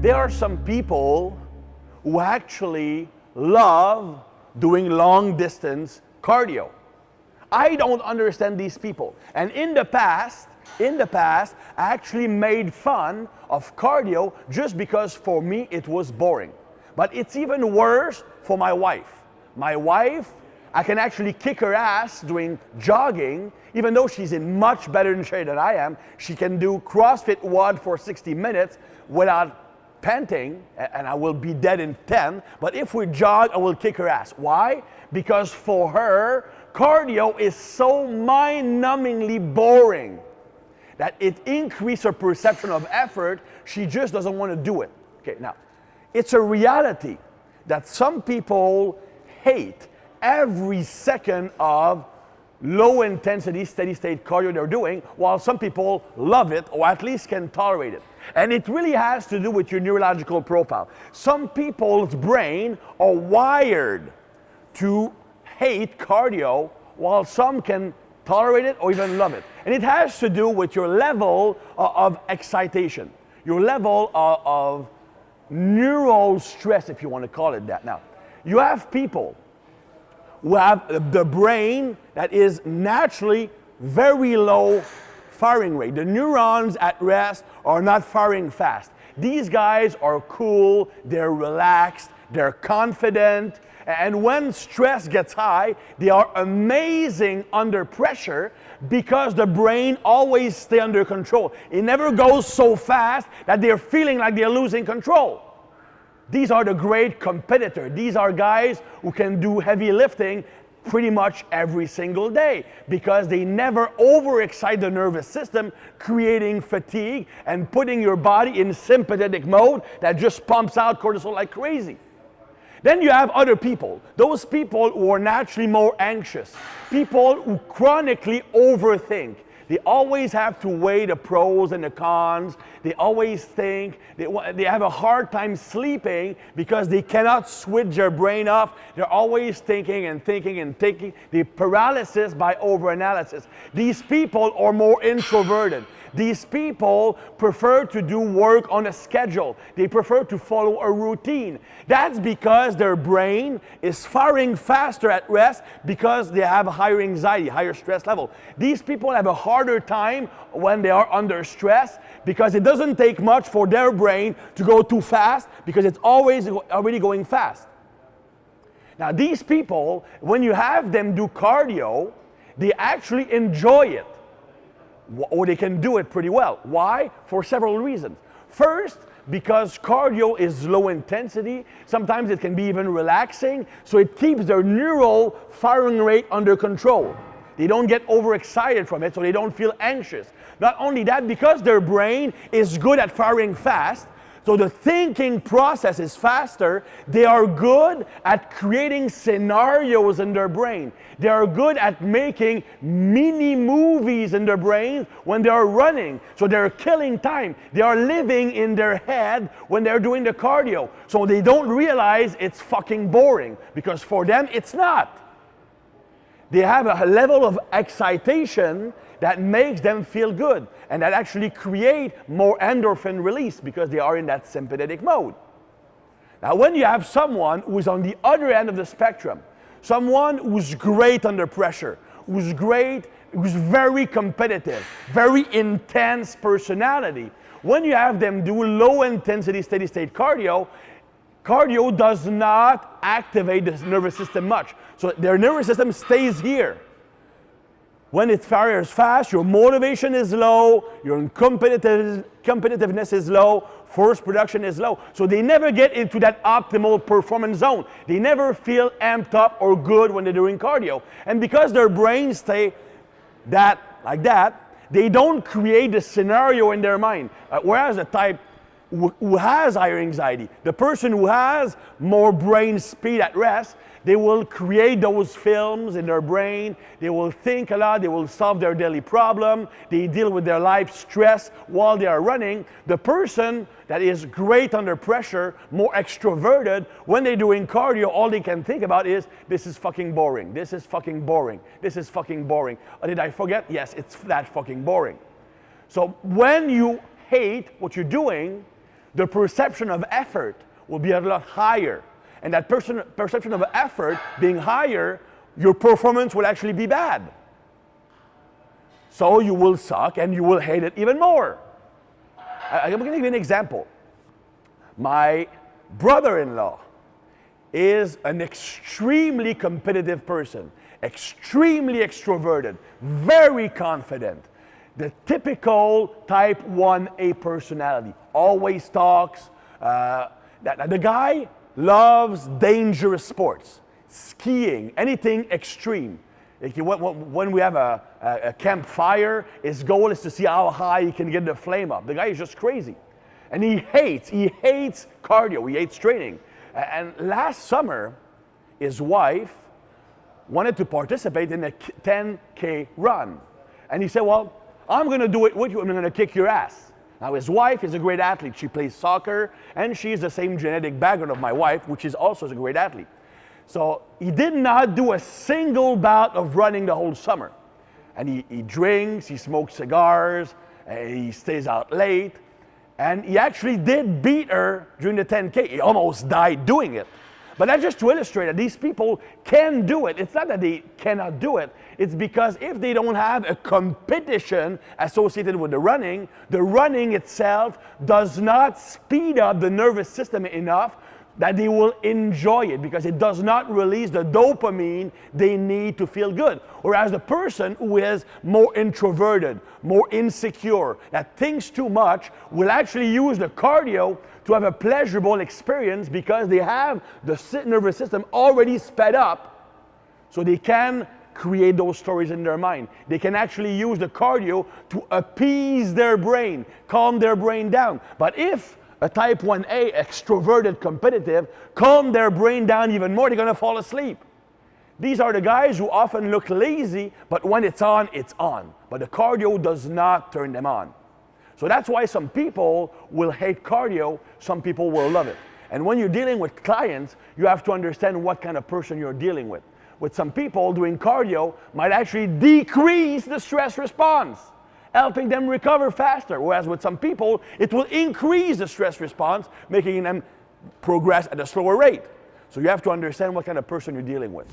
there are some people who actually love doing long distance cardio. I don't understand these people. And in the past, I actually made fun of cardio just because for me it was boring. But it's even worse for my wife. My wife, I can actually kick her ass doing jogging, even though she's in much better shape than I am. She can do CrossFit WOD for 60 minutes without panting, and I will be dead in 10. But if we jog, I will kick her ass. Why? Because for her, cardio is so mind-numbingly boring that it increases her perception of effort. She just doesn't want to do it. Okay, now, it's a reality that some people hate every second of low-intensity, steady-state cardio they're doing, while some people love it, or at least can tolerate it. And it really has to do with your neurological profile. Some people's brain are wired to hate cardio, while some can tolerate it or even love it. And it has to do with your level of excitation, your level of neural stress, if you want to call it that. Now, you have people who have the brain that is naturally very low firing rate. The neurons at rest are not firing fast. These guys are cool, they're relaxed, they're confident, and when stress gets high, they are amazing under pressure because the brain always stays under control. It never goes so fast that they're feeling like they're losing control. These are the great competitors. These are guys who can do heavy lifting pretty much every single day because they never overexcite the nervous system, creating fatigue and putting your body in sympathetic mode that just pumps out cortisol like crazy. Then you have other people, those people who are naturally more anxious, people who chronically overthink. They always have to weigh the pros and the cons. They always think. They have a hard time sleeping because they cannot switch their brain off. They're always thinking and thinking and thinking. The paralysis by overanalysis. These people are more introverted. These people prefer to do work on a schedule. They prefer to follow a routine. That's because their brain is firing faster at rest because they have a higher anxiety, higher stress level. These people have a harder time when they are under stress because it doesn't take much for their brain to go too fast because it's always already going fast. Now these people, when you have them do cardio, they actually enjoy it. Or they can do it pretty well. Why? For several reasons. First, because cardio is low intensity, sometimes it can be even relaxing, so it keeps their neural firing rate under control. They don't get overexcited from it, so they don't feel anxious. Not only that, because their brain is good at firing fast, so the thinking process is faster, they are good at creating scenarios in their brain. They are good at making mini movies in their brain when they are running. So they're killing time. They are living in their head when they're doing the cardio. So they don't realize it's fucking boring because for them it's not. They have a level of excitation that makes them feel good and that actually create more endorphin release because they are in that sympathetic mode. Now when you have someone who's on the other end of the spectrum, someone who's great under pressure, who's very competitive, very intense personality, when you have them do low intensity steady state cardio, cardio does not activate the nervous system much. So their nervous system stays here. When it fires fast, your motivation is low, your competitiveness is low, force production is low. So they never get into that optimal performance zone. They never feel amped up or good when they're doing cardio. And because their brains stay like that, they don't create the scenario in their mind. Whereas the type who has higher anxiety, the person who has more brain speed at rest, they will create those films in their brain, they will think a lot, they will solve their daily problem, they deal with their life stress while they are running. The person that is great under pressure, more extroverted, when they're doing cardio, all they can think about is, this is fucking boring, this is fucking boring, this is fucking boring. Did I forget? Yes, it's that fucking boring. So when you hate what you're doing, the perception of effort will be a lot higher. And that perception of effort being higher, your performance will actually be bad. So you will suck and you will hate it even more. I'm going to give you an example. My brother-in-law is an extremely competitive person, extremely extroverted, very confident. The typical type 1A personality, always talks. The guy loves dangerous sports, skiing, anything extreme. Like when we have a campfire, his goal is to see how high he can get the flame up. The guy is just crazy. And he hates cardio, he hates training. And last summer, his wife wanted to participate in a 10K run. And he said, well, I'm going to do it with you, I'm going to kick your ass. Now his wife is a great athlete. She plays soccer, and she's the same genetic background of my wife, which is also a great athlete. So he did not do a single bout of running the whole summer. And he drinks, he smokes cigars, he stays out late. And he actually did beat her during the 10K. He almost died doing it. But that's just to illustrate that these people can do it. It's not that they cannot do it. It's because if they don't have a competition associated with the running itself does not speed up the nervous system enough that they will enjoy it, because it does not release the dopamine they need to feel good. Whereas the person who is more introverted, more insecure, that thinks too much, will actually use the cardio to have a pleasurable experience, because they have the nervous system already sped up, so they can create those stories in their mind. They can actually use the cardio to appease their brain, calm their brain down. But if a type 1A, extroverted, competitive, calm their brain down even more, they're going to fall asleep. These are the guys who often look lazy, but when it's on, it's on. But the cardio does not turn them on. So that's why some people will hate cardio, some people will love it. And when you're dealing with clients, you have to understand what kind of person you're dealing with. With some people, doing cardio might actually decrease the stress response, helping them recover faster. Whereas with some people, it will increase the stress response, making them progress at a slower rate. So you have to understand what kind of person you're dealing with.